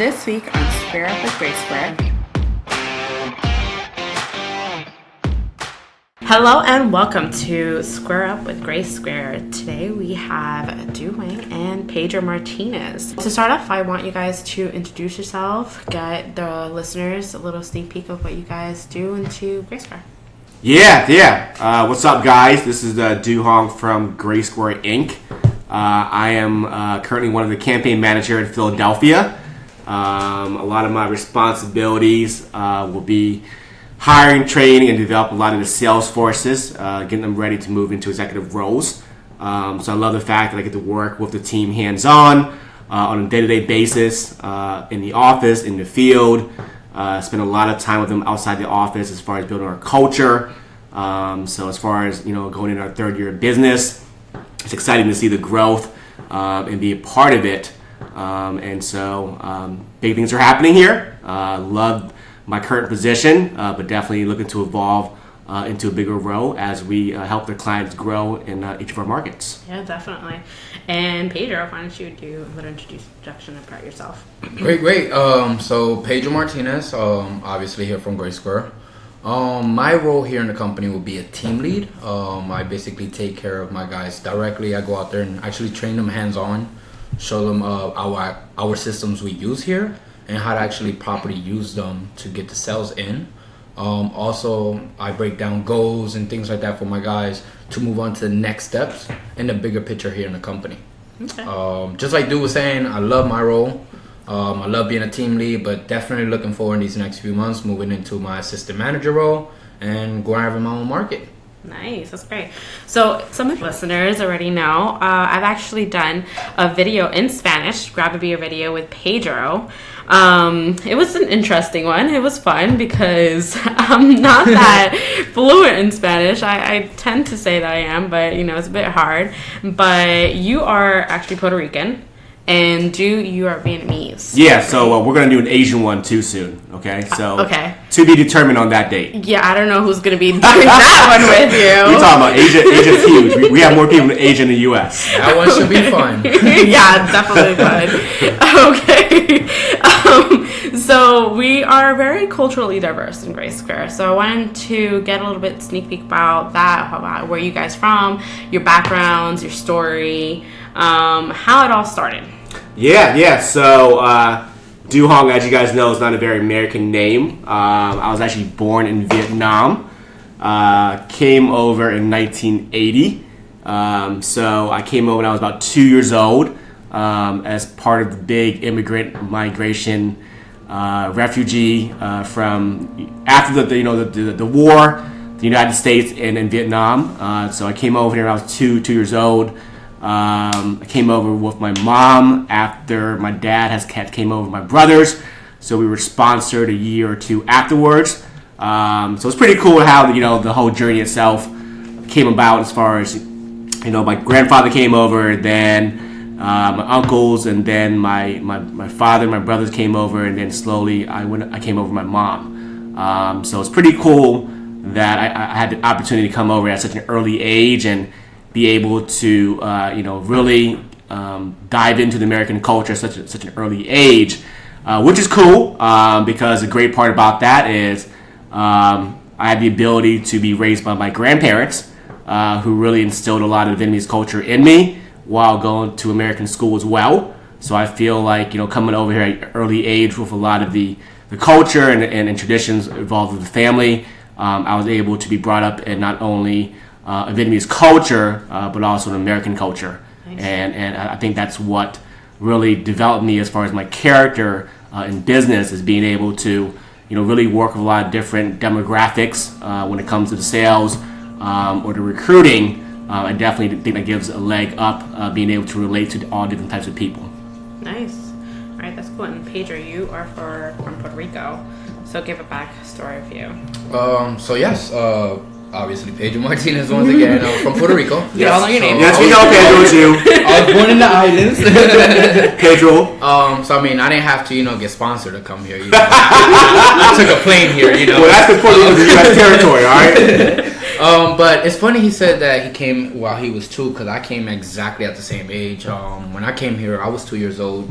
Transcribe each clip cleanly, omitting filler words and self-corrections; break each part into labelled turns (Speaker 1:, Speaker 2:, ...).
Speaker 1: This week on Square Up with GraySquare. Hello and welcome to Square Up with GraySquare. Today we have Du Hoang and Pedro Martinez. To start off, I want you guys to introduce yourself, get the listeners a little sneak peek of what you guys do into GraySquare.
Speaker 2: Yeah. What's up, guys? This is Du Hoang from GraySquare Inc. I am currently one of the campaign manager in Philadelphia. A lot of my responsibilities will be hiring, training, and develop a lot of the sales forces, getting them ready to move into executive roles. So I love the fact that I get to work with the team hands-on on a day-to-day basis, in the office, in the field. Spend a lot of time with them outside the office as far as building our culture. So as far as going into our third year of business, it's exciting to see the growth and be a part of it. And so big things are happening here. Love my current position, but definitely looking to evolve into a bigger role as we help their clients grow in each of our markets.
Speaker 1: Yeah, definitely. And Pedro, why don't you do a little introduction about yourself?
Speaker 3: Great. So Pedro Martinez, obviously here from GraySquare. My role here in the company will be a team lead. I basically take care of my guys directly. I go out there and actually train them hands-on, show them our systems we use here, and how to actually properly use them to get the sales in. Also, I break down goals and things like that for my guys to move on to the next steps in the bigger picture here in the company. Okay. Just like Du was saying, I love my role. I love being a team lead, but definitely looking forward in these next few months moving into my assistant manager role and going after my own market.
Speaker 1: Nice, that's great. So some of the listeners already know I've actually done a video in Spanish, grab a beer video with Pedro. It was an interesting one. It was fun because I'm not that fluent in Spanish. I tend to say that I am, but it's a bit hard. But you are actually Puerto Rican. And you are Vietnamese.
Speaker 2: Yeah, so we're going to do an Asian one too soon, okay? So
Speaker 1: okay.
Speaker 2: To be determined on that date.
Speaker 1: Yeah, I don't know who's going to be doing that one with you.
Speaker 2: We're talking about Asia. Asia's huge. We have more people in Asia in the U.S.
Speaker 3: That one should be fun.
Speaker 1: Yeah, definitely fun. Okay. So we are very culturally diverse in GraySquare. So I wanted to get a little bit sneak peek about that, about where you guys from, your backgrounds, your story, how it all started.
Speaker 2: Yeah. So, Du Hoang, as you guys know, is not a very American name. I was actually born in Vietnam. Came over in 1980. So I came over when I was about 2 years old as part of the big immigrant migration, refugee from after the war, the United States and Vietnam. So I came over here when I was two years old. I came over with my mom after my dad came over with my brothers, so we were sponsored a year or two afterwards. So it's pretty cool how the whole journey itself came about. As far as my grandfather came over, then my uncles, and then my father and my brothers came over, and then slowly I came over with my mom. So it's pretty cool that I had the opportunity to come over at such an early age and be able to, really dive into the American culture at such an early age, which is cool because the great part about that is I had the ability to be raised by my grandparents who really instilled a lot of Vietnamese culture in me while going to American school as well. So I feel like, coming over here at an early age with a lot of the culture and traditions involved with the family, I was able to be brought up in not only a Vietnamese culture, but also an American culture. Nice. And I think that's what really developed me as far as my character in business, is being able to, really work with a lot of different demographics when it comes to the sales or the recruiting. I definitely think that gives a leg up, being able to relate to all different types of people.
Speaker 1: Nice. All right, that's cool. And Pedro, you are from Puerto Rico, so give a backstory of you.
Speaker 3: So yes, obviously Pedro Martinez once again from Puerto Rico.
Speaker 1: You all know your name.
Speaker 2: Yes, we know Pedro too.
Speaker 3: I was born in the islands.
Speaker 2: Pedro.
Speaker 3: So I didn't have to get sponsored to come here. I took a plane here.
Speaker 2: Well, that's because Puerto Rico is U.S. territory, all right.
Speaker 3: But it's funny he said that he came while he was 2, because I came exactly at the same age. When I came here, I was 2 years old.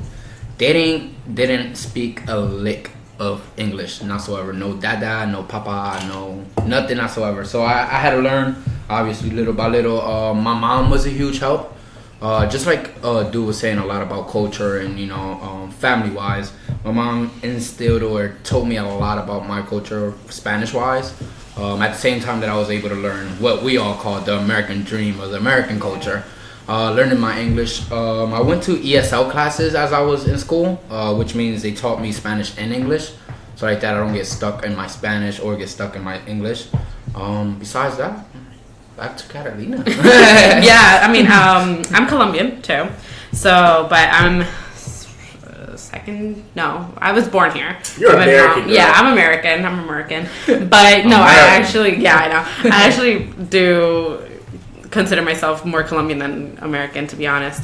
Speaker 3: they didn't speak a lick of English whatsoever. No dada, no papa, no nothing whatsoever. So I had to learn, obviously, little by little. My mom was a huge help. Just like Dude was saying a lot about culture and, you know, family-wise. My mom instilled or told me a lot about my culture, Spanish-wise. At the same time that I was able to learn what we all call the American dream or the American culture. Learning my English. I went to ESL classes as I was in school, which means they taught me Spanish and English. So like that I don't get stuck in my Spanish or get stuck in my English. Besides that, back to Catalina.
Speaker 1: Yeah, I mean, I'm Colombian too. So, but I'm I was born here.
Speaker 2: You're American.
Speaker 1: Yeah, I'm American. But no,
Speaker 3: American.
Speaker 1: I know. I actually do consider myself more Colombian than American, to be honest.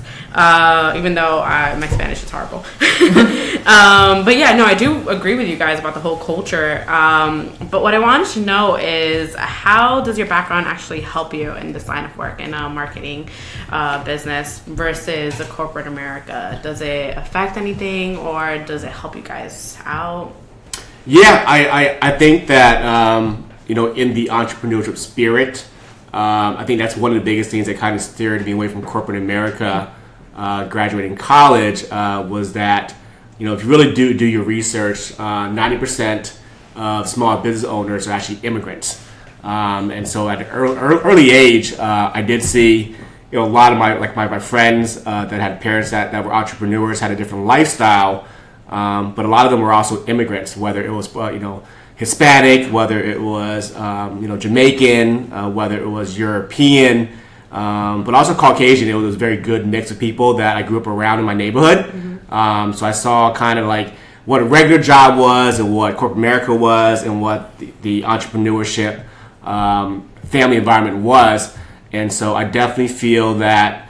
Speaker 1: Even though my Spanish is horrible. But yeah, no, I do agree with you guys about the whole culture. But what I wanted to know is, how does your background actually help you in this line of work in marketing business versus the corporate America? Does it affect anything, or does it help you guys out?
Speaker 2: Yeah, I think that, you know, in the entrepreneurship spirit, I think that's one of the biggest things that kind of steered me away from corporate America graduating college, was that, you know, if you really do your research, 90% of small business owners are actually immigrants. And so at an early age, I did see, you know, a lot of my friends that had parents that were entrepreneurs, had a different lifestyle, but a lot of them were also immigrants, whether it was, you know, Hispanic, whether it was you know, Jamaican, whether it was European, but also Caucasian. It was a very good mix of people that I grew up around in my neighborhood. So I saw kind of like what a regular job was and what corporate America was and what the entrepreneurship family environment was. And so I definitely feel that,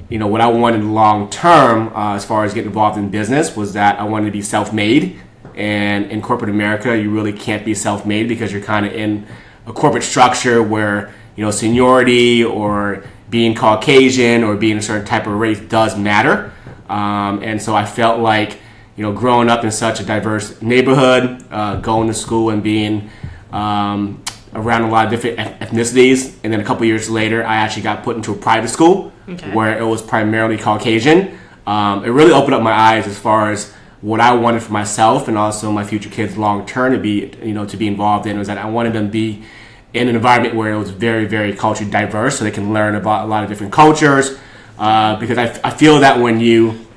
Speaker 2: you know, what I wanted long term, as far as getting involved in business, was that I wanted to be self-made. And in corporate America, you really can't be self-made because you're kind of in a corporate structure where, you know, seniority or being Caucasian or being a certain type of race does matter. And so I felt like, you know, growing up in such a diverse neighborhood, going to school and being around a lot of different ethnicities, and then a couple years later, I actually got put into a private school where it was primarily Caucasian. It really opened up my eyes as far as what I wanted for myself and also my future kids long term to be, you know, to be involved in, was that I wanted them to be in an environment where it was very, very culturally diverse, so they can learn about a lot of different cultures. Because I feel that when you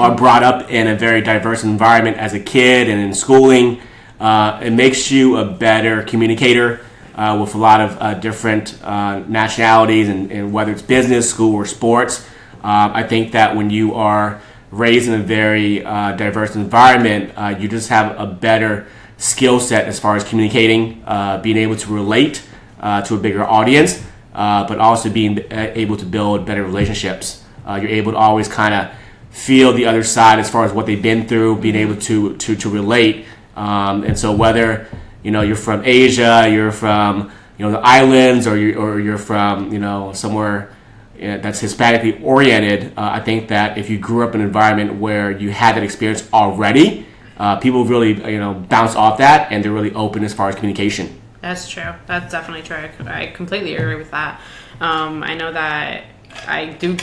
Speaker 2: are brought up in a very diverse environment as a kid and in schooling, it makes you a better communicator with a lot of different nationalities, and whether it's business, school, or sports. I think that when you are raised in a very diverse environment, you just have a better skill set as far as communicating, being able to relate to a bigger audience, but also being able to build better relationships. You're able to always kind of feel the other side as far as what they've been through, being able to relate. And so whether, you know, you're from Asia, you're from, you know, the islands, or you're from, you know, somewhere that's Hispanically oriented, I think that if you grew up in an environment where you had that experience already, people really, you know, bounce off that, and they're really open as far as communication.
Speaker 1: That's true. That's definitely true. I completely agree with that. I know that I do.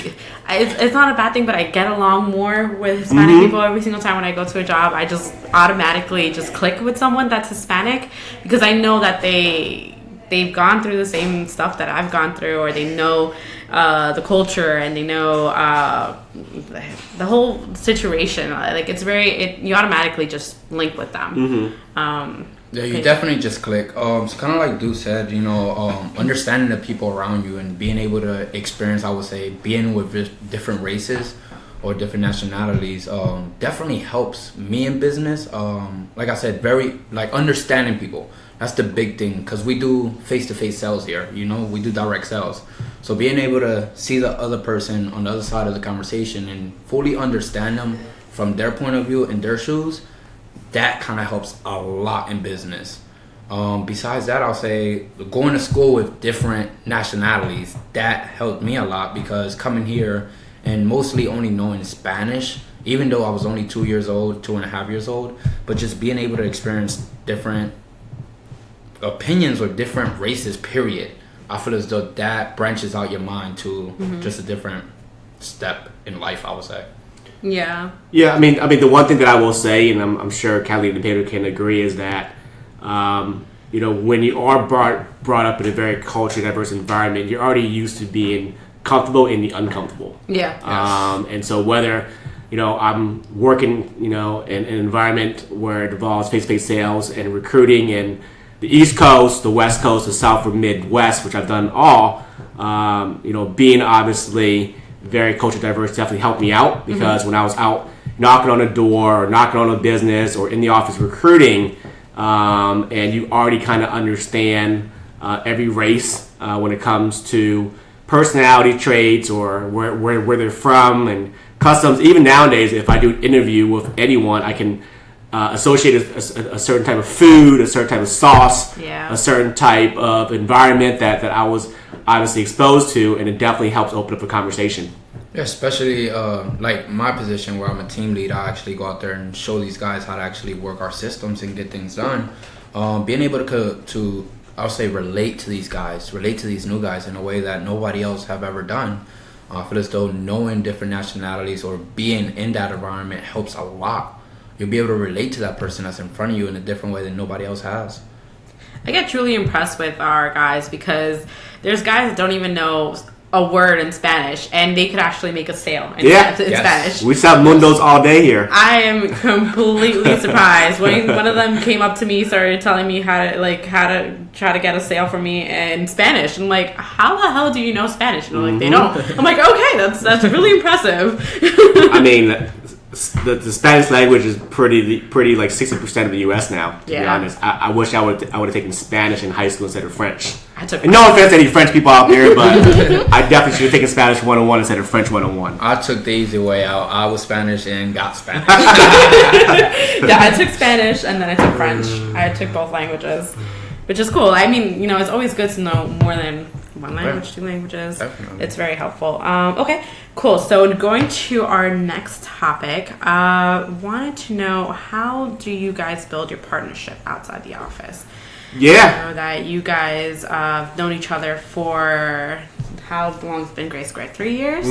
Speaker 1: It's not a bad thing, but I get along more with Hispanic people every single time when I go to a job. I just automatically just click with someone that's Hispanic because I know that they've gone through the same stuff that I've gone through, or they know the culture, and they know the whole situation. Like you automatically just link with them.
Speaker 3: Yeah, you definitely just click. It's kind of like Dude said, you know, understanding the people around you and being able to experience, I would say, being with different races or different nationalities definitely helps me in business. Like I said, very like understanding people. That's the big thing, because we do face-to-face sales here. You know, we do direct sales. So being able to see the other person on the other side of the conversation and fully understand them from their point of view and their shoes, that kind of helps a lot in business. Besides that, I'll say going to school with different nationalities, that helped me a lot, because coming here and mostly only knowing Spanish even though I was only 2 years old, 2.5 years old, but just being able to experience different opinions or different races, period. I feel as though that branches out your mind to just a different step in life, I would say.
Speaker 1: Yeah.
Speaker 2: Yeah, I mean, the one thing that I will say, and I'm sure Callie and Pedro can agree, is that, when you are brought up in a very culturally diverse environment, you're already used to being comfortable in the uncomfortable.
Speaker 1: Yeah.
Speaker 2: And so whether, I'm working, in an environment where it involves face-to-face sales and recruiting in the East Coast, the West Coast, the South or Midwest, which I've done all, being obviously very culturally diverse definitely helped me out, because when I was out knocking on a door or knocking on a business or in the office recruiting, and you already kind of understand every race when it comes to personality traits or where they're from and customs. Even nowadays, if I do an interview with anyone, I can associate a certain type of food, a certain type of sauce, a certain type of environment that I was obviously exposed to, and it definitely helps open up a conversation.
Speaker 3: Yeah, especially like my position where I'm a team lead, I actually go out there and show these guys how to actually work our systems and get things done. Being able to I'll say relate to these guys, relate to these new guys in a way that nobody else have ever done. I feel as though knowing different nationalities or being in that environment helps a lot. You'll be able to relate to that person that's in front of you in a different way than nobody else has.
Speaker 1: I get truly impressed with our guys, because there's guys that don't even know a word in Spanish, and they could actually make a sale in Spanish.
Speaker 2: We sell mundos all day here.
Speaker 1: I am completely surprised when one of them came up to me, started telling me how to try to get a sale for me in Spanish. I'm like, how the hell do you know Spanish? And they're like, they don't. I'm like, okay, that's really impressive.
Speaker 2: I mean, the Spanish language is pretty like 60% of the U.S. now, to be honest. I wish I would have taken Spanish in high school instead of French. And no offense to any French people out there, but I definitely should have taken Spanish 101 instead of French 101.
Speaker 3: I took the easy way out. I was Spanish and got Spanish.
Speaker 1: Yeah, I took Spanish and then I took French. I took both languages, which is cool. I mean, it's always good to know more than one language, two languages.
Speaker 3: Definitely.
Speaker 1: It's very helpful. Okay, cool. So going to our next topic, wanted to know, how do you guys build your partnership outside the office?
Speaker 2: Yeah.
Speaker 1: I know that you guys have known each other for, how long has it been GraySquare? 3 years?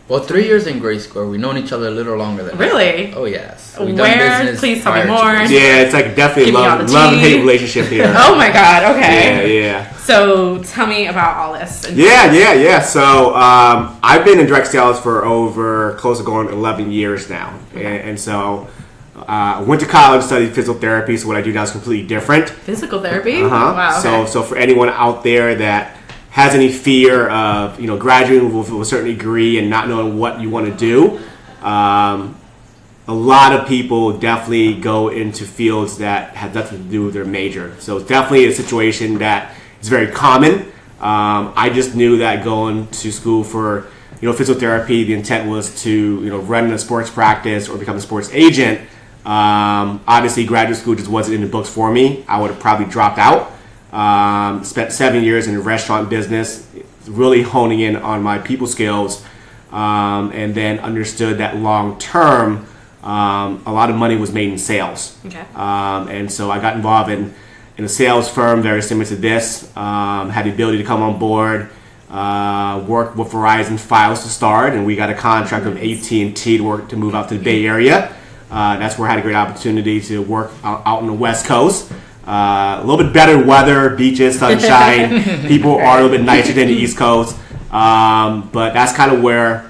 Speaker 3: Well, 3 years in GraySquare. We've known each other a little longer than
Speaker 1: Really?
Speaker 3: that. Oh, yes.
Speaker 1: Where? Please tell me more.
Speaker 2: Yeah, it's like definitely love-hate relationship here.
Speaker 1: Oh, my God. Okay.
Speaker 2: Yeah.
Speaker 1: So tell me about all this.
Speaker 2: Yeah. So I've been in direct sales for over close to going 11 years now.
Speaker 1: Okay.
Speaker 2: And so I went to college, studied physical therapy, so what I do now is completely different.
Speaker 1: Physical therapy? Wow. Okay.
Speaker 2: So for anyone out there that has any fear of graduating with a certain degree and not knowing what you want to do, a lot of people definitely go into fields that have nothing to do with their major. So it's definitely a situation that is very common. I just knew that going to school for physical therapy, the intent was to run a sports practice or become a sports agent. Obviously, graduate school just wasn't in the books for me. I would have probably dropped out. Spent 7 years in the restaurant business, really honing in on my people skills, and then understood that long term, a lot of money was made in sales.
Speaker 1: Okay.
Speaker 2: And so I got involved in a sales firm very similar to this. Had the ability to come on board, work with Verizon Files to start, and we got a contract with AT&T to move out to the Bay Area. That's where I had a great opportunity to work out on the West Coast. A little bit better weather, beaches, sunshine. People are a little bit nicer than the East Coast. But that's kind of where,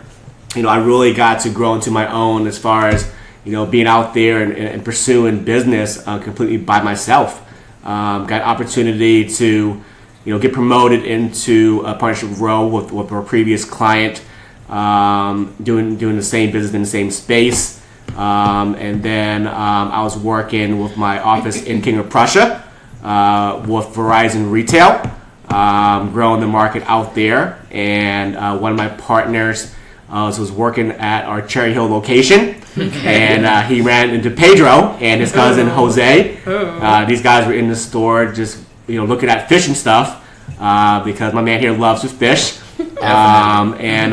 Speaker 2: I really got to grow into my own as far as, being out there and pursuing business completely by myself. Got opportunity to, get promoted into a partnership role with our previous client, doing the same business in the same space. And then I was working with my office in King of Prussia with Verizon Retail, growing the market out there. And one of my partners was working at our Cherry Hill location, and he ran into Pedro and his cousin Jose. These guys were in the store just looking at fish and stuff because my man here loves to fish. And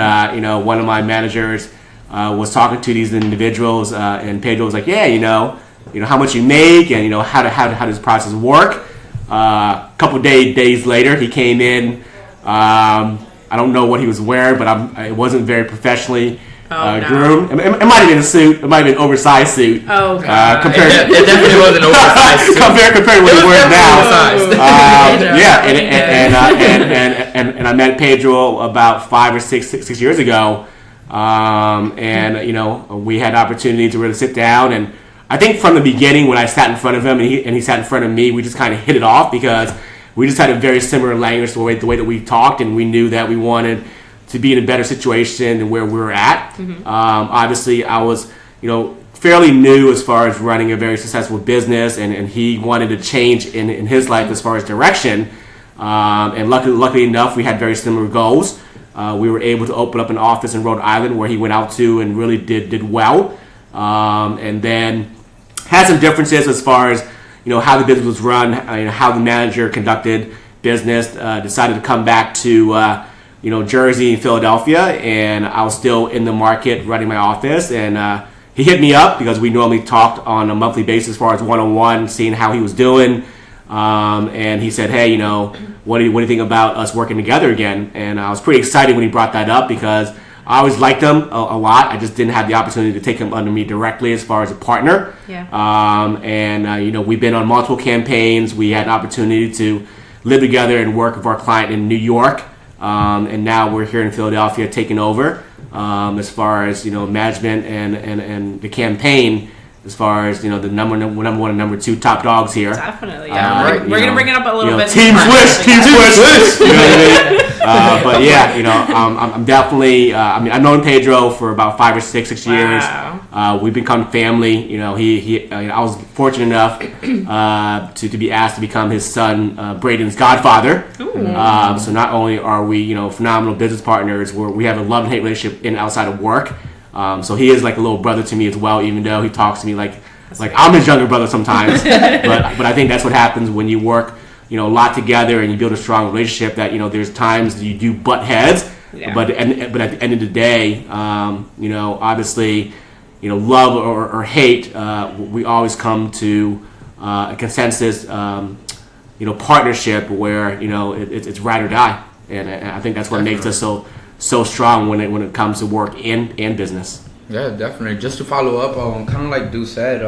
Speaker 2: one of my managers was talking to these individuals, and Pedro was like, yeah, how much you make, and how does the process work. A couple days later, he came in. I don't know what he was wearing, but it wasn't very professionally groomed. It might have been a suit. It might have been an oversized suit.
Speaker 1: Oh, God.
Speaker 3: It definitely wasn't oversized suit.
Speaker 2: compared to what he wears now. And I met Pedro about 5 or 6 years ago. We had the opportunity to really sit down, and I think from the beginning when I sat in front of him and he sat in front of me, we just kind of hit it off because we just had a very similar language, the way that we talked, and we knew that we wanted to be in a better situation than where we were at. Mm-hmm. Obviously, I was, fairly new as far as running a very successful business, and he wanted to change in his life as far as direction. And luckily enough, we had very similar goals. We were able to open up an office in Rhode Island where he went out to and really did well. And then had some differences as far as how the business was run, how the manager conducted business. Decided to come back to Jersey and Philadelphia, and I was still in the market running my office. And he hit me up because we normally talked on a monthly basis as far as one-on-one, seeing how he was doing. And he said, hey, what do you think about us working together again? And I was pretty excited when he brought that up because I always liked him a lot. I just didn't have the opportunity to take him under me directly as far as a partner. Yeah. We've been on multiple campaigns. We had an opportunity to live together and work with our client in New York. And now we're here in Philadelphia taking over as far as, management and the campaign. As far as the number one and number two top dogs here,
Speaker 1: definitely, yeah. We're gonna bring it up a little bit.
Speaker 2: Team Swish. You know what I mean? But yeah, I'm definitely. I've known Pedro for about 5 or 6 years.
Speaker 1: Wow.
Speaker 2: We've become family. I was fortunate enough to be asked to become his son Braden's godfather. So not only are we phenomenal business partners, we have a love and hate relationship in outside of work. So he is like a little brother to me as well, even though he talks to me like I'm his younger brother sometimes. but I think that's what happens when you work, a lot together and you build a strong relationship. That there's times you do butt heads, but at the end of the day, obviously, love or hate, we always come to a consensus, partnership where it's ride or die, and I think that's what makes us so strong when it comes to work and business.
Speaker 3: Yeah, definitely. Just to follow up, kind of like Du said,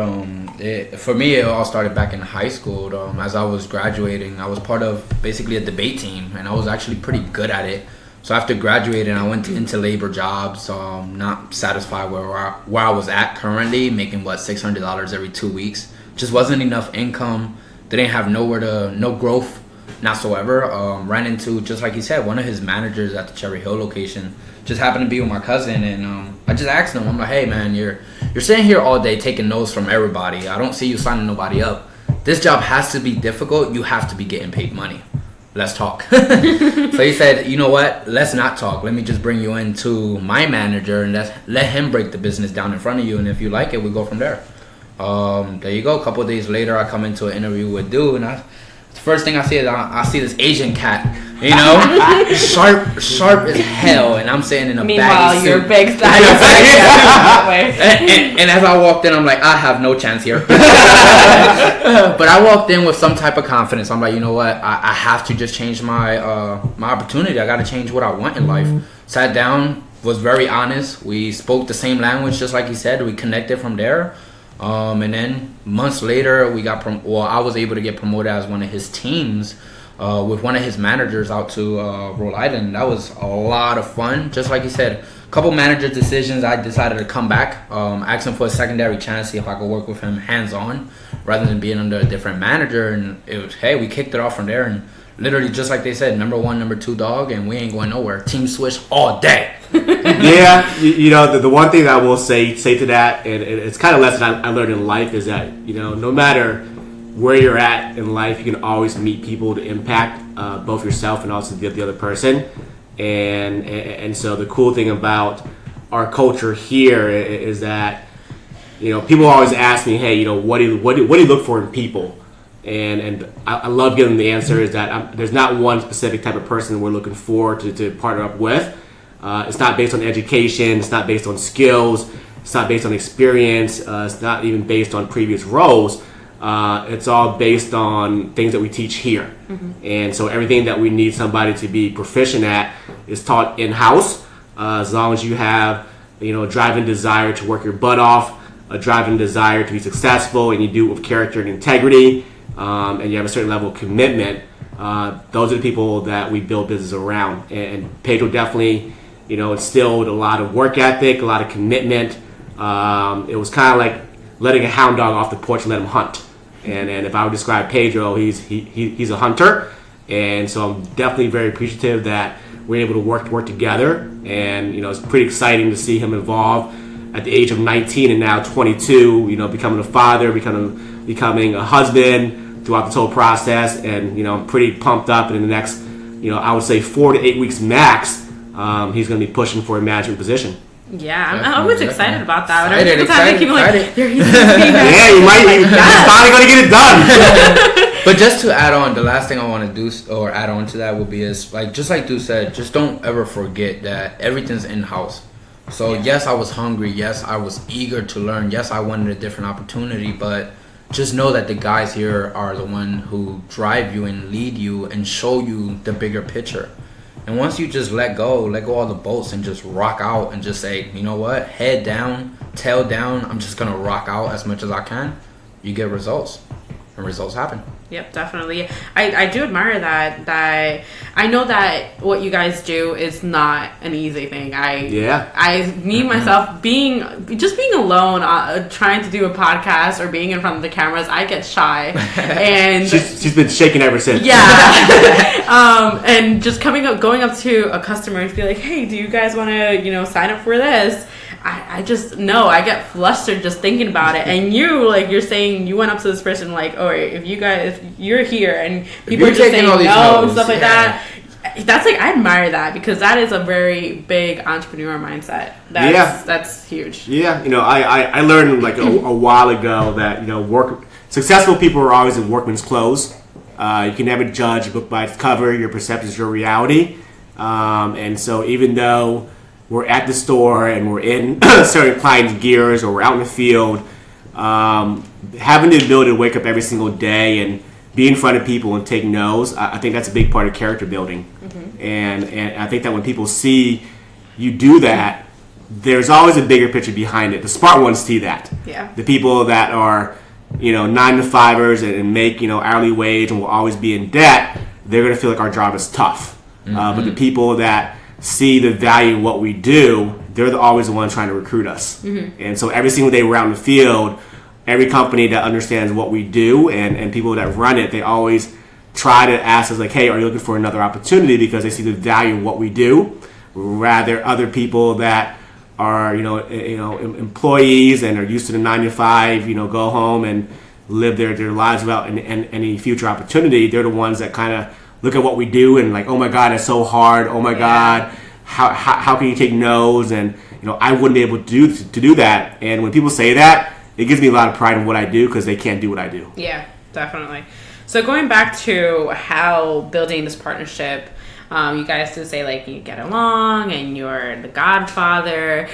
Speaker 3: for me it all started back in high school. As I was graduating, I was part of basically a debate team, and I was actually pretty good at it. So after graduating, I went into labor jobs, not satisfied where I was at currently, making $600 every 2 weeks. Just wasn't enough income. Didn't have no growth. Not so ever. Ran into, just like he said, one of his managers at the Cherry Hill location. Just happened to be with my cousin, and I just asked him, I'm like, hey man, you're sitting here all day taking notes from everybody. I don't see you signing nobody up. This job has to be difficult. You have to be getting paid money. Let's talk. So he said, you know what? Let's not talk. Let me just bring you into my manager and let him break the business down in front of you. And if you like it, we go from there. There you go. A couple of days later, I come into an interview with Du, and the first thing I see is I see this Asian cat, sharp as hell, and I'm sitting in a baggy suit.
Speaker 1: You're big style.
Speaker 3: And as I walked in, I'm like, I have no chance here. But I walked in with some type of confidence. I'm like, you know what? I have to just change my opportunity. I got to change what I want in life. Sat down, was very honest. We spoke the same language, just like he said. We connected from there. And then months later, I was able to get promoted as one of his teams with one of his managers out to Rhode Island. That was a lot of fun. Just like you said, a couple manager decisions, I decided to come back, ask him for a secondary chance, see if I could work with him hands-on rather than being under a different manager. And it was, hey, we kicked it off from there. And literally, just like they said, number 1, number 2 dog, and we ain't going nowhere. Team Swish all day.
Speaker 2: Yeah, the one thing that I will say to that, and it's kind of a lesson I learned in life, is that no matter where you're at in life, you can always meet people to impact both yourself and also the other person. And so the cool thing about our culture here is that people always ask me, hey, what do you look for in people? And I love giving them the answer is that there's not one specific type of person we're looking for to partner up with. It's not based on education. It's not based on skills. It's not based on experience. It's not even based on previous roles. It's all based on things that we teach here. And so everything that we need somebody to be proficient at is taught in-house. As long as you have, a driving desire to work your butt off, a driving desire to be successful, and you do it with character and integrity, and you have a certain level of commitment, those are the people that we build business around. And Pedro definitely, instilled a lot of work ethic, a lot of commitment. It was kind of like letting a hound dog off the porch and let him hunt. And if I would describe Pedro, he's a hunter. And so I'm definitely very appreciative that we're able to work together. And, it's pretty exciting to see him evolve at the age of 19 and now 22, becoming a father, becoming a husband throughout this whole process. And, I'm pretty pumped up. And in the next, I would say 4 to 8 weeks max, he's going to be pushing for a management position.
Speaker 1: Yeah, I'm always excited about that.
Speaker 3: Excited.
Speaker 2: He's finally going to get it done.
Speaker 3: But just to add on, the last thing I want to do or add on to that would be just like Dude said, just don't ever forget that everything's in-house. So yes, I was hungry. Yes, I was eager to learn. Yes, I wanted a different opportunity. But just know that the guys here are the one who drive you and lead you and show you the bigger picture. And once you just let go all the bolts and just rock out and just say, you know what, head down, tail down, I'm just going to rock out as much as I can, you get results. And results happen.
Speaker 1: Yep, definitely. I do admire that I know that what you guys do is not an easy thing. Me myself being alone trying to do a podcast or being in front of the cameras, I get shy. And
Speaker 2: she's been shaking ever since.
Speaker 1: Yeah. And just going up to a customer and be like, "Hey, do you guys want to, sign up for this?" I just know I get flustered just thinking about it. And you're saying you went up to this person like, oh, if you're here and people are just saying no and stuff like that. That's I admire that because that is a very big entrepreneur mindset. That's huge.
Speaker 2: Yeah, I learned a while ago that successful people are always in workman's clothes. You can never judge a book by its cover. Your perception is your reality. And so even though we're at the store and we're in certain clients' gears or we're out in the field, having the ability to wake up every single day and be in front of people and take no's, I think that's a big part of character building. And I think that when people see you do that, there's always a bigger picture behind it. The smart ones see that.
Speaker 1: Yeah.
Speaker 2: The people that are, 9-to-5ers and make, hourly wage and will always be in debt, they're going to feel like our job is tough. But the people that see the value in what we do, they're always the ones trying to recruit us. And so every single day we're out in the field, every company that understands what we do and people that run it, they always try to ask us like, hey, are you looking for another opportunity? Because they see the value in what we do. Rather other people that are, employees and are used to the 9-to-5, go home and live their lives without any future opportunity. They're the ones that kind of look at what we do and like, oh my God, it's so hard. Oh my God, how can you take no's? And I wouldn't be able to do that. And when people say that, it gives me a lot of pride in what I do because they can't do what I do.
Speaker 1: Yeah, definitely. So going back to how building this partnership, you guys do say you get along and you're the godfather,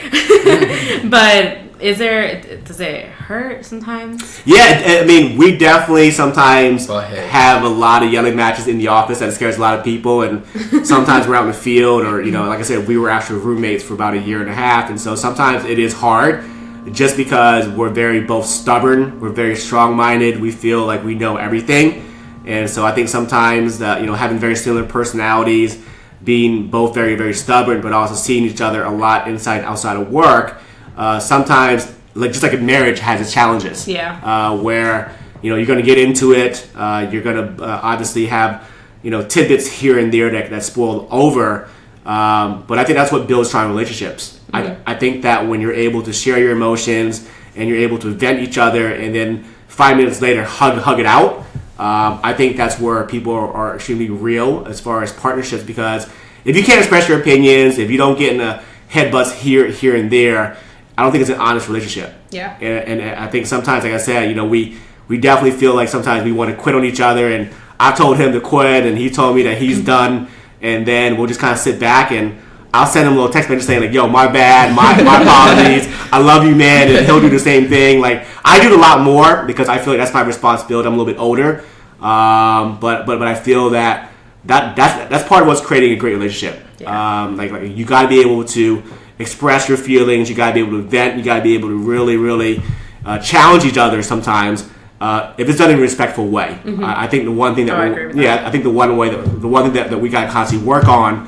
Speaker 1: but does it hurt sometimes? Yeah,
Speaker 2: I mean, we definitely sometimes have a lot of yelling matches in the office that scares a lot of people, and sometimes we're out in the field or, like I said, we were actually roommates for about a year and a half, and so sometimes it is hard just because we're very both stubborn, we're very strong-minded, we feel like we know everything. And so I think sometimes that, having very similar personalities, being both very, very stubborn, but also seeing each other a lot inside and outside of work, sometimes, just like a marriage has its challenges.
Speaker 1: Yeah.
Speaker 2: Where, you're going to get into it. You're going to obviously have, tidbits here and there that spoil over. But I think that's what builds strong relationships. Mm-hmm. I think that when you're able to share your emotions and you're able to vent each other and then 5 minutes later hug it out, I think that's where people are extremely real as far as partnerships, because if you can't express your opinions, if you don't get in the headbutts here and there, I don't think it's an honest relationship.
Speaker 1: Yeah.
Speaker 2: And I think sometimes, like I said, we definitely feel like sometimes we want to quit on each other, and I told him to quit and he told me that he's done, and then we'll just kind of sit back, and I'll send him a little text message saying like, "Yo, my bad, my apologies. I love you, man." And he'll do the same thing. Like I do it a lot more because I feel like that's my responsibility. I'm a little bit older, but I feel that's part of what's creating a great relationship. Yeah. Like you got to be able to express your feelings. You got to be able to vent. You got to be able to really challenge each other sometimes. If it's done in a respectful way. Mm-hmm. I think the one thing that I think the one thing that we got to constantly work on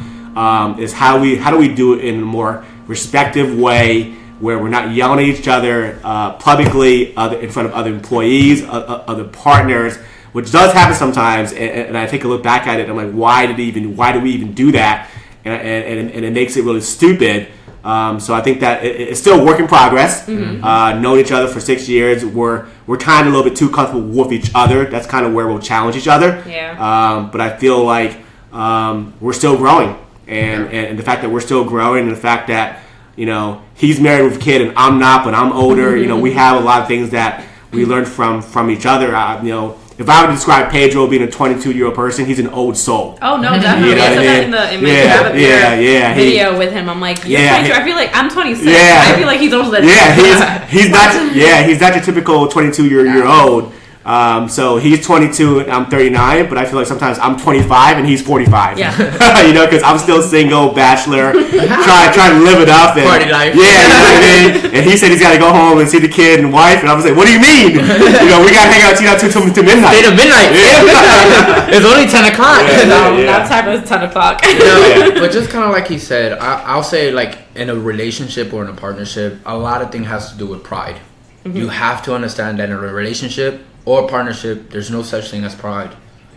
Speaker 2: is how do we do it in a more respectful way where we're not yelling at each other publicly in front of other employees, other partners, which does happen sometimes. And I take a look back at it and I'm like, why do we even do that? And it makes it really stupid. So I think that it's still a work in progress. Mm-hmm. Knowing each other for 6 years, we're kind of a little bit too comfortable with each other. That's kind of where we'll challenge each other. Yeah. But I feel like we're still growing, and the fact that we're still growing, and the fact that he's married with a kid and I'm not, but I'm older. Mm-hmm. We have a lot of things that we learned from each other. If I would describe Pedro being a 22-year-old person, he's an old soul.
Speaker 1: Oh no, definitely. I said that in my video with him. I'm like, you're 22. I feel like I'm 26. Yeah. I feel like he's older than me.
Speaker 2: He's not your typical 22-year-old. So he's 22 and I'm 39, but I feel like sometimes I'm 25 and he's 45. Yeah. Because I'm still single, bachelor, trying to live it up. And,
Speaker 3: party life.
Speaker 2: Yeah, you know what I mean? And he said he's got to go home and see the kid and wife, and I was like, what do you mean? We got to hang out till midnight.
Speaker 3: Stay to midnight. Yeah. It's only 10 o'clock.
Speaker 1: That time is 10 o'clock.
Speaker 3: But just kind of like he said, I'll say like in a relationship or in a partnership, a lot of things has to do with pride. Mm-hmm. You have to understand that in a relationship or partnership, there's no such thing as pride.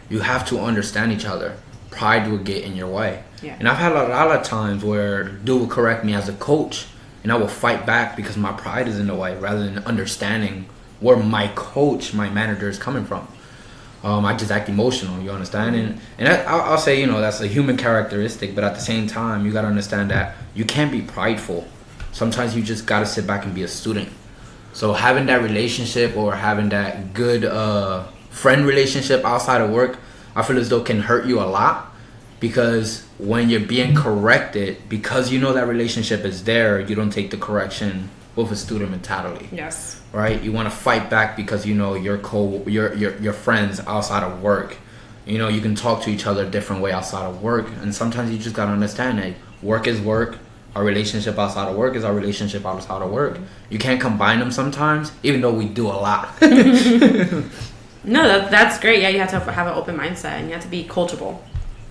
Speaker 3: You have to understand each other. Pride will get in your way. Yeah. And I've had a lot of times where dude will correct me as a coach, and I will fight back because my pride is in the way, rather than understanding where my coach, my manager, is coming from. I just act emotional, you understand? And I'll say, that's a human characteristic, but at the same time, you got to understand that you can't be prideful. Sometimes you just got to sit back and be a student. So having that relationship or having that good friend relationship outside of work, I feel as though can hurt you a lot, because when you're being corrected, because that relationship is there, you don't take the correction with a student mentality.
Speaker 1: Yes.
Speaker 3: Right? You want to fight back because your friends outside of work. You can talk to each other a different way outside of work, and sometimes you just gotta understand that work is work. Our relationship outside of work is our relationship outside of work. You can't combine them sometimes, even though we do a lot.
Speaker 1: No, that's great. Yeah, you have to have an open mindset, and you have to be coachable.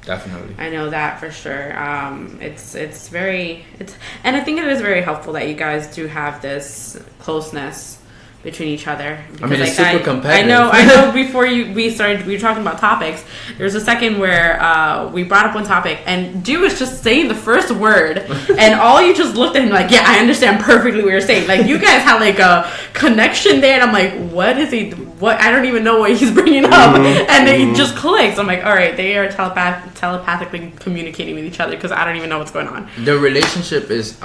Speaker 3: Definitely.
Speaker 1: I know that for sure. And I think it is very helpful that you guys do have this closeness between each other.
Speaker 3: It's super competitive.
Speaker 1: I know. Before we were talking about topics. There was a second where we brought up one topic, and dude was just saying the first word, and all you just looked at him like, yeah, I understand perfectly what you're saying. Like, you guys have like a connection there, and I'm like, what is he? What? I don't even know what he's bringing up, and then he just clicks. I'm like, all right, they are telepathically communicating with each other because I don't even know what's going on.
Speaker 3: The relationship is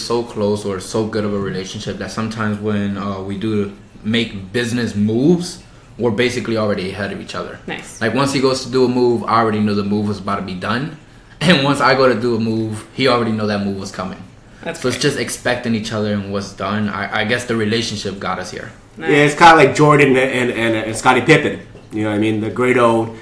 Speaker 3: so close or so good of a relationship that sometimes when we do make business moves, we're basically already ahead of each other.
Speaker 1: Nice.
Speaker 3: Like once he goes to do a move, I already knew the move was about to be done, and once I go to do a move, he already know that move was coming. That's so great. It's just expecting each other and what's done. I guess the relationship got us here.
Speaker 2: Nice. Yeah, it's kind of like Jordan and Scottie Pippen. You know what I mean? The great old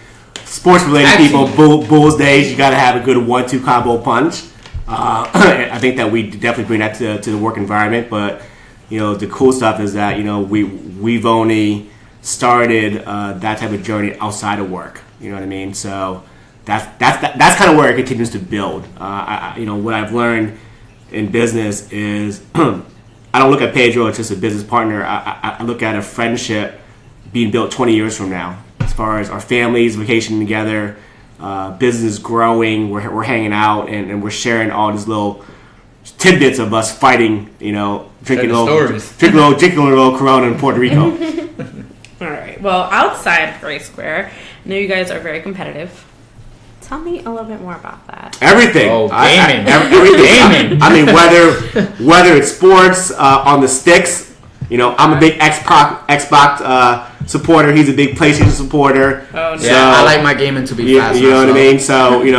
Speaker 2: sports-related people, Bulls days. You got to have a good 1-2 combo punch. I think that we definitely bring that to the work environment, but the cool stuff is that we've only started that type of journey outside of work. You know what I mean? So that's kind of where it continues to build. What I've learned in business is I don't look at Pedro as just a business partner. I look at a friendship being built 20 years from now. As far as our families vacationing together, business growing, we're hanging out and we're sharing all these little tidbits of us fighting, drinking a little Corona in Puerto Rico.
Speaker 1: All right. Well, outside of GraySquare, I know you guys are very competitive. Tell me a little bit more about that.
Speaker 2: Everything.
Speaker 3: Oh, gaming.
Speaker 2: Everything. Gaming. I mean, whether it's sports on the sticks, I'm a big Xbox supporter. He's a big PlayStation supporter.
Speaker 1: Oh, no.
Speaker 2: So,
Speaker 3: Yeah, I like my gaming to be fast.
Speaker 2: You know what I mean? So, we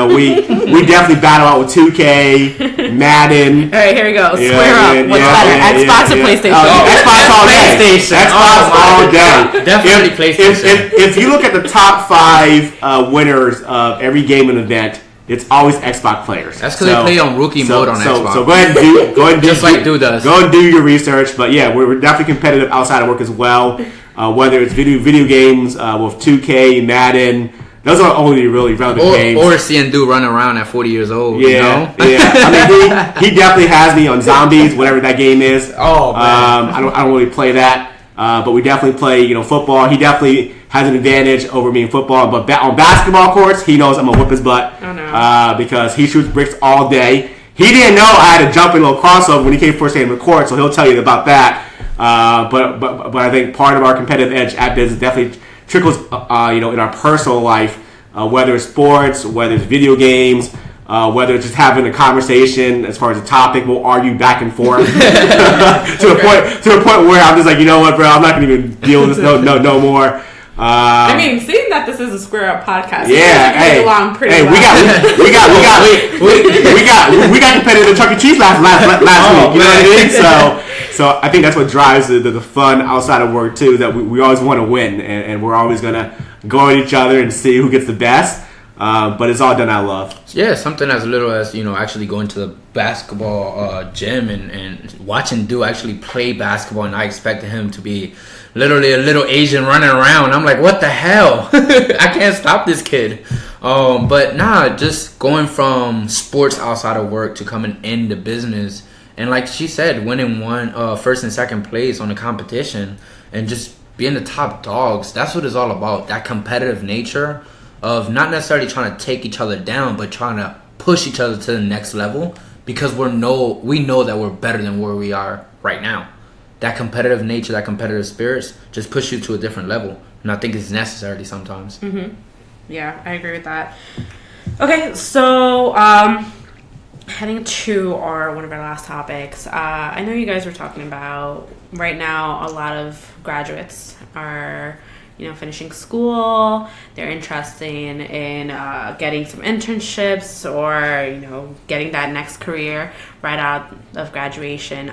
Speaker 2: definitely battle out with 2K, Madden.
Speaker 1: All right, here we go. Square up. What's better, Xbox or PlayStation?
Speaker 2: Xbox all day.
Speaker 3: PlayStation.
Speaker 2: Xbox all day.
Speaker 3: Definitely PlayStation.
Speaker 2: If you look at the top 5 winners of every gaming event, it's always Xbox players.
Speaker 3: That's because they play on rookie mode on Xbox.
Speaker 2: So go ahead and do
Speaker 3: just like Dude does.
Speaker 2: Go and do your research. But yeah, we're definitely competitive outside of work as well. Whether it's video games with 2K, Madden, those are only really relevant games.
Speaker 3: Or seeing Dude run around at 40 years old.
Speaker 2: Yeah. I mean, he definitely has me on zombies, whatever that game is.
Speaker 3: Oh man.
Speaker 2: I don't really play that, but we definitely play football. He definitely has an advantage over me in football, but on basketball courts, he knows I'm gonna whip his butt.
Speaker 1: Oh, no.
Speaker 2: Because he shoots bricks all day. He didn't know I had a jumping little crossover when he came first day in the court, so he'll tell you about that. But I think part of our competitive edge at business definitely trickles, in our personal life, whether it's sports, whether it's video games, whether it's just having a conversation as far as a topic. We'll argue back and forth to a point where I'm just like, you know what, bro, I'm not gonna even deal with this no more.
Speaker 1: I mean, seeing that this is a Square Up podcast,
Speaker 2: yeah,
Speaker 1: along pretty
Speaker 2: well. we got competitive at Chuck E. Cheese last week. You know what I mean? So I think that's what drives the fun outside of work too. That we always want to win, and we're always gonna go at each other and see who gets the best. But it's all done out of love.
Speaker 3: Yeah, something as little as actually going to the basketball gym and watching Dude actually play basketball, and I expected him to be literally a little Asian running around. I'm like, what the hell? I can't stop this kid. But just going from sports outside of work to coming into business, and like she said, winning first and second place on the competition, and just being the top dogs. That's what it's all about. That competitive nature of not necessarily trying to take each other down, but trying to push each other to the next level, because we know that we're better than where we are right now. That competitive nature, that competitive spirits just push you to a different level, and I think it's necessary sometimes.
Speaker 1: Mm-hmm. Yeah, I agree with that. Okay, so heading to one of our last topics. I know you guys were talking about right now a lot of graduates are finishing school. They're interested in getting some internships or getting that next career right out of graduation.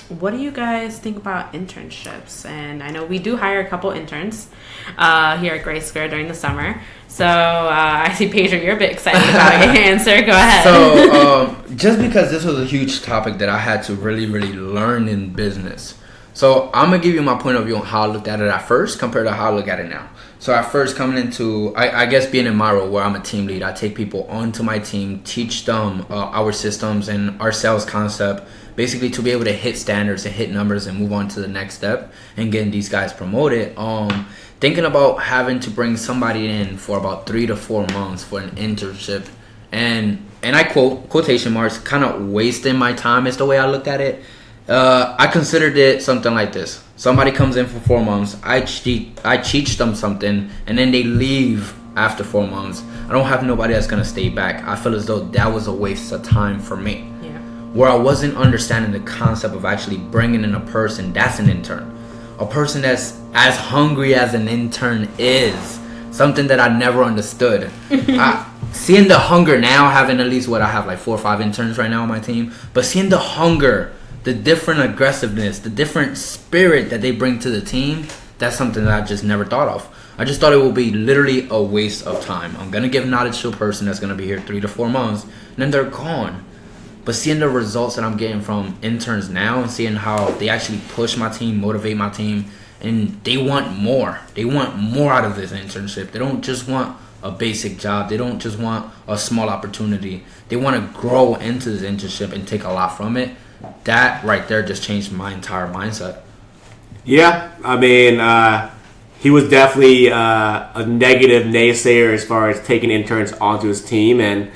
Speaker 1: What do you guys think about internships? And I know we do hire a couple interns here at GraySquare during the summer. So I see, Pedro, you're a bit excited about your answer. Go ahead.
Speaker 3: So just because this was a huge topic that I had to really, really learn in business. So I'm going to give you my point of view on how I looked at it at first compared to how I look at it now. So at first, coming into, I guess being in my role where I'm a team lead, I take people onto my team, teach them our systems and our sales concept, basically to be able to hit standards and hit numbers and move on to the next step and getting these guys promoted. Thinking about having to bring somebody in for about 3 to 4 months for an internship, and I quotation marks, kind of wasting my time is the way I looked at it. I considered it something like this. Somebody comes in for 4 months. I teach them something, and then they leave after 4 months. I don't have nobody that's going to stay back. I feel as though that was a waste of time for me.
Speaker 1: Yeah.
Speaker 3: Where I wasn't understanding the concept of actually bringing in a person that's an intern. A person that's as hungry as an intern is. Something that I never understood. Seeing the hunger now, having at least I have like 4 or 5 interns right now on my team. But seeing the hunger, the different aggressiveness, the different spirit that they bring to the team, that's something that I just never thought of. I just thought it would be literally a waste of time. I'm going to give knowledge to a person that's going to be here 3 to 4 months, and then they're gone. But seeing the results that I'm getting from interns now and seeing how they actually push my team, motivate my team, and they want more. They want more out of this internship. They don't just want a basic job. They don't just want a small opportunity. They want to grow into this internship and take a lot from it. That right there just changed my entire mindset. Yeah,
Speaker 2: I mean, he was definitely a negative naysayer as far as taking interns onto his team. And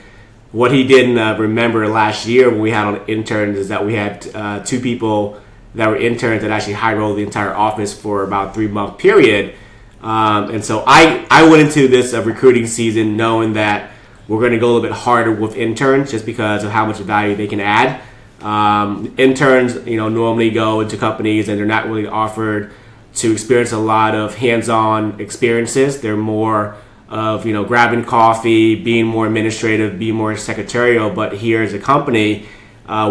Speaker 2: what he didn't remember last year when we had on interns is that we had 2 people that were interns that actually high-rolled the entire office for about a 3-month period. And so I went into this recruiting season knowing that we're going to go a little bit harder with interns just because of how much value they can add. Interns, normally go into companies and they're not really offered to experience a lot of hands-on experiences. They're more of, grabbing coffee, being more administrative, being more secretarial. But here as a company,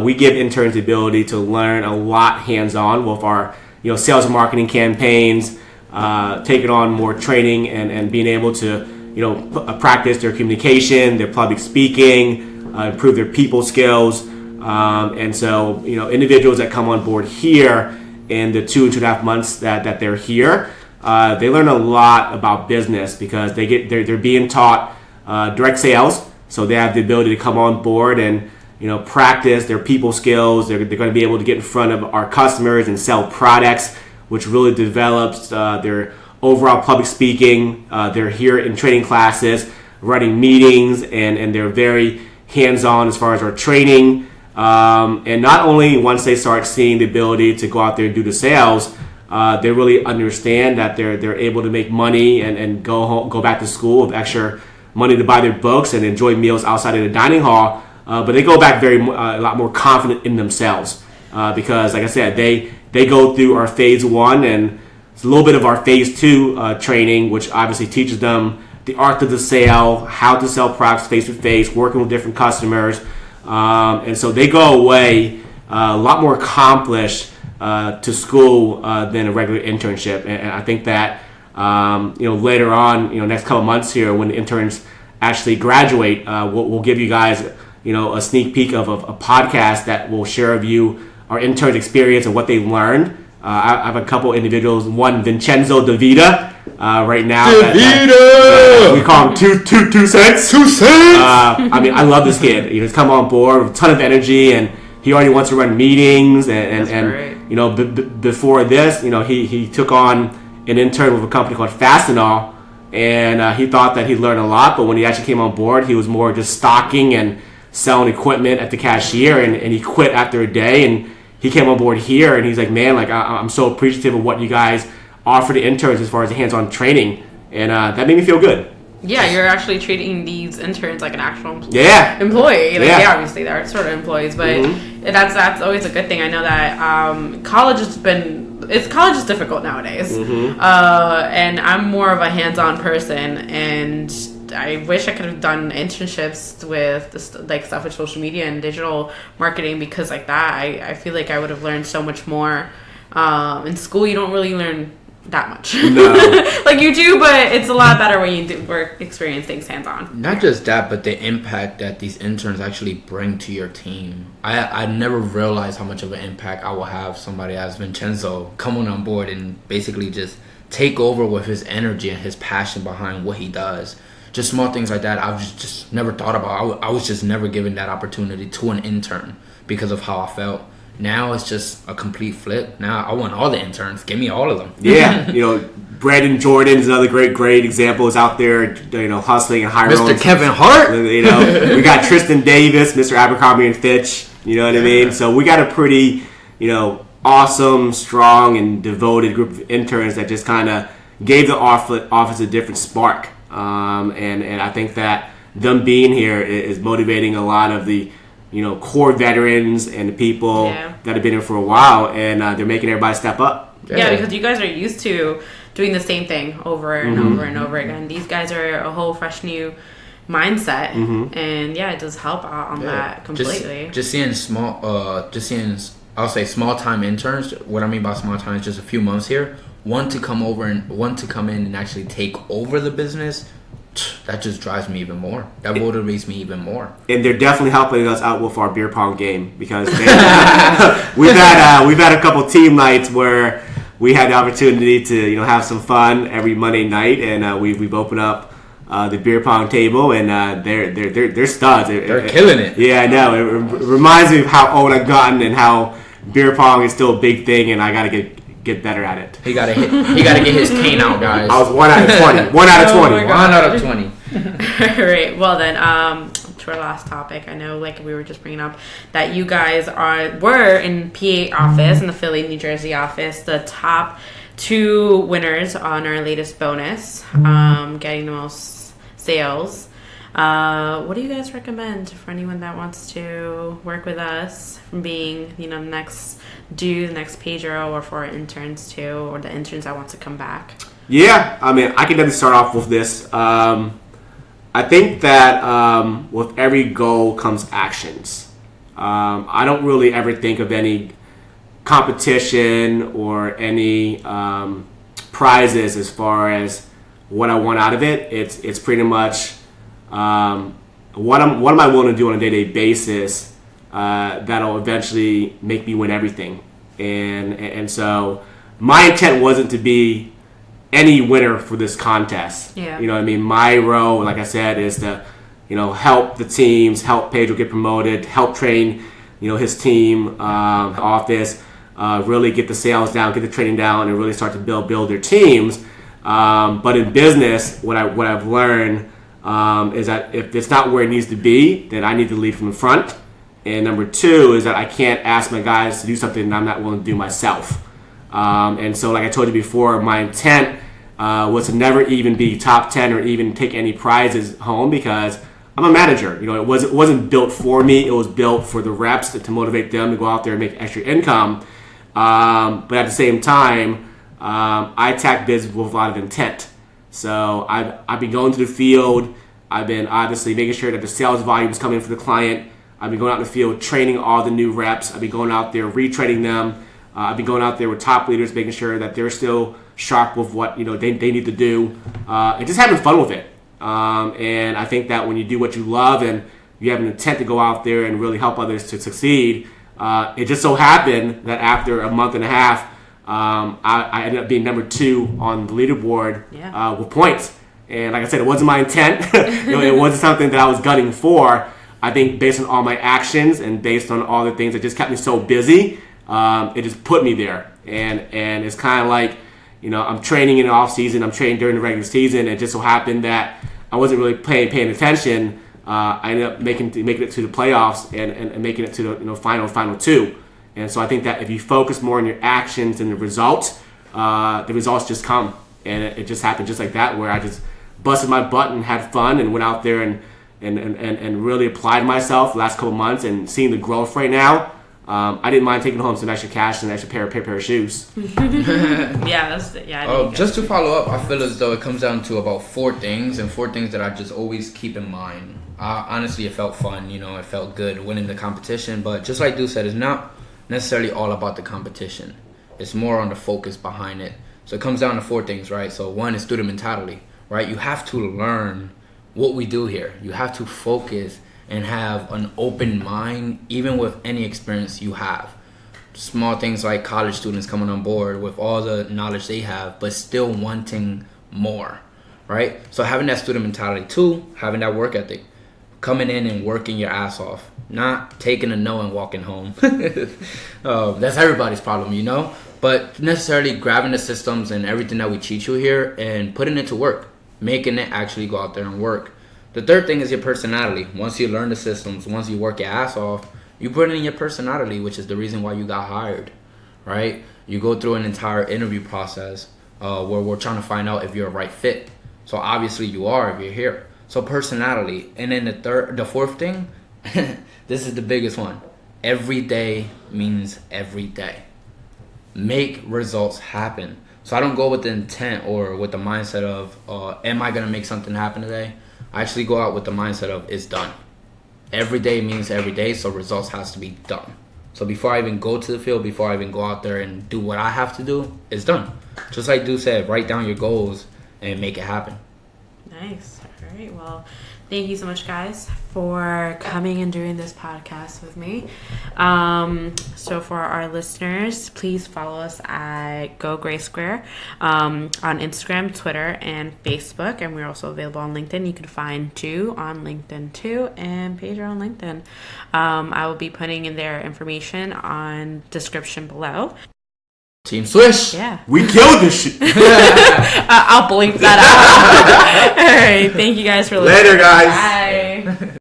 Speaker 2: we give interns the ability to learn a lot hands-on with our, sales and marketing campaigns, taking on more training and being able to, practice their communication, their public speaking, improve their people skills. And so, individuals that come on board here in the 2.5 months that they're here, they learn a lot about business because they're being taught direct sales. So they have the ability to come on board and practice their people skills. They're going to be able to get in front of our customers and sell products, which really develops their overall public speaking. They're here in training classes, running meetings, and they're very hands-on as far as our training. And not only once they start seeing the ability to go out there and do the sales, they really understand that they're able to make money and go back to school with extra money to buy their books and enjoy meals outside of the dining hall. But they go back a lot more confident in themselves because, like I said, they go through our phase 1 and it's a little bit of our phase 2 training, which obviously teaches them the art of the sale, how to sell products face to face, working with different customers. And so they go away a lot more accomplished to school than a regular internship. And I think that later on, next couple months here, when the interns actually graduate, we'll give you guys a sneak peek of a podcast that will share with you our intern experience and what they learned. I have a couple individuals, one Vincenzo DeVita right now. We call him two cents. 2 cents. I love this kid. He's come on board with a ton of energy, and he already wants to run meetings. And before this, he took on an intern with a company called Fastenal, and he thought that he'd learn a lot. But when he actually came on board, he was more just stocking and selling equipment at the cashier, and he quit after a day. And he came on board here, and he's like, man, I'm so appreciative of what you guys offer to interns as far as the hands-on training, and that made me feel good.
Speaker 1: Yeah, you're actually treating these interns like an actual employee.
Speaker 2: Yeah.
Speaker 1: Obviously they're sort of employees, but that's always a good thing. I know that college is difficult nowadays, and I'm more of a hands-on person, and I wish I could have done internships with stuff with social media and digital marketing, because like that, I feel like I would have learned so much more. In school, you don't really learn that much. No. Like you do, but it's a lot better when you experience things hands-on.
Speaker 3: Not just that, but the impact that these interns actually bring to your team. I never realized how much of an impact I will have somebody as Vincenzo coming on board and basically just take over with his energy and his passion behind what he does. Just small things like that I've just never thought about. I was just never given that opportunity to an intern because of how I felt. Now it's just a complete flip. Now I want all the interns. Give me all of them.
Speaker 2: Yeah, Brandon Jordan is another great example. Is out there, hustling and hiring.
Speaker 3: Mr. Kevin Hart.
Speaker 2: We got Tristan Davis, Mr. Abercrombie and Fitch. You know what I mean? So we got a pretty, awesome, strong, and devoted group of interns that just kind of gave the office a different spark. And I think that them being here is motivating a lot of the core veterans and the people that have been here for a while, and they're making everybody step up.
Speaker 1: Yeah, because you guys are used to doing the same thing over and over and over again. These guys are a whole fresh new mindset, and it does help out on that completely.
Speaker 3: Just seeing I'll say small time interns. What I mean by small time is just a few months here. One to come in and actually take over the business. That just drives me even more. That motivates me even more.
Speaker 2: And they're definitely helping us out with our beer pong game, because we've had a couple team nights where we had the opportunity to have some fun every Monday night, and we've opened up the beer pong table, and they're studs.
Speaker 3: They're killing it.
Speaker 2: Yeah, I know. It reminds me of how old I've gotten and how beer pong is still a big thing, and I got to get better at it.
Speaker 3: He gotta get his cane out, guys.
Speaker 2: I was 1 out of 20. 1 out of 20.
Speaker 3: 1 out of 20.
Speaker 1: All right. Well then, to our last topic. I know, like we were just bringing up, that you guys were in PA office, in the Philly, New Jersey office, the top 2 winners on our latest bonus, getting the most sales. What do you guys recommend for anyone that wants to work with us from being, the next Pedro, or for our interns too, or the interns that want to come back?
Speaker 2: Yeah, I mean, I can definitely start off with this. I think that with every goal comes actions. I don't really ever think of any competition or any prizes as far as what I want out of it. It's pretty much what am I willing to do on a day-to-day basis that'll eventually make me win everything. And so my intent wasn't to be any winner for this contest.
Speaker 1: Yeah.
Speaker 2: You know what I mean? My role, like I said, is to, help the teams, help Pedro get promoted, help train, his team, office, really get the sales down, get the training down, and really start to build their teams. But in business, what I've learned is that if it's not where it needs to be, then I need to lead from the front. And number two is that I can't ask my guys to do something that I'm not willing to do myself. And so, like I told you before, my intent was to never even be top 10 or even take any prizes home, because I'm a manager. It wasn't built for me. It was built for the reps to motivate them to go out there and make extra income. But at the same time, I attack business with a lot of intent. So I've been going to the field. I've been obviously making sure that the sales volume is coming for the client. I've been going out in the field training all the new reps. I've been going out there retraining them. I've been going out there with top leaders, making sure that they're still sharp with what they need to do, and just having fun with it. And I think that when you do what you love and you have an intent to go out there and really help others to succeed, it just so happened that after a month and a half, I ended up being number 2 on the leaderboard with points. And like I said, it wasn't my intent. It wasn't something that I was gunning for. I think based on all my actions and based on all the things that just kept me so busy, it just put me there. And it's kind of like, I'm training in the off season, I'm training during the regular season. It just so happened that I wasn't really paying attention. I ended up making it to the playoffs and making it to the final 2. And so I think that if you focus more on your actions and the results just come. And it just happened just like that, where I just busted my butt and had fun and went out there and really applied myself the last couple months, and seeing the growth right now. I didn't mind taking home some extra cash and an extra pair of shoes.
Speaker 3: Just to follow up, I feel as though it comes down to about 4 things, and 4 things that I just always keep in mind. Honestly, it felt fun, it felt good winning the competition, but just like Du said, it's not necessarily all about the competition. It's more on the focus behind it. So it comes down to 4 things, right? So 1 is student mentality, right? You have to learn what we do here. You have to focus and have an open mind, even with any experience you have. Small things like college students coming on board with all the knowledge they have, but still wanting more, right? So having that student mentality. 2, having that work ethic. Coming in and working your ass off. Not taking a no and walking home. That's everybody's problem, But necessarily grabbing the systems and everything that we teach you here and putting it to work. Making it actually go out there and work. The 3rd thing is your personality. Once you learn the systems, once you work your ass off, you put in your personality, which is the reason why you got hired, right? You go through an entire interview process where we're trying to find out if you're a right fit. So obviously you are if you're here. So personality. And then the 4th thing, this is the biggest one. Every day means every day. Make results happen. So I don't go with the intent or with the mindset of, am I going to make something happen today? I actually go out with the mindset of, it's done. Every day means every day, so results has to be done. So before I even go to the field, before I even go out there and do what I have to do, it's done. Just like Du said, write down your goals and make it happen.
Speaker 1: Nice. All right. Well, thank you so much, guys, for coming and doing this podcast with me. So for our listeners, please follow us at Go GraySquare on Instagram, Twitter, and Facebook. And we're also available on LinkedIn. You can find Du on LinkedIn too, and Pedro on LinkedIn. I will be putting in their information on description below.
Speaker 3: Team Swish.
Speaker 1: Yeah.
Speaker 2: We killed this shit.
Speaker 1: I'll blink that out. All right. Thank you guys for listening.
Speaker 2: Later, guys.
Speaker 1: Bye.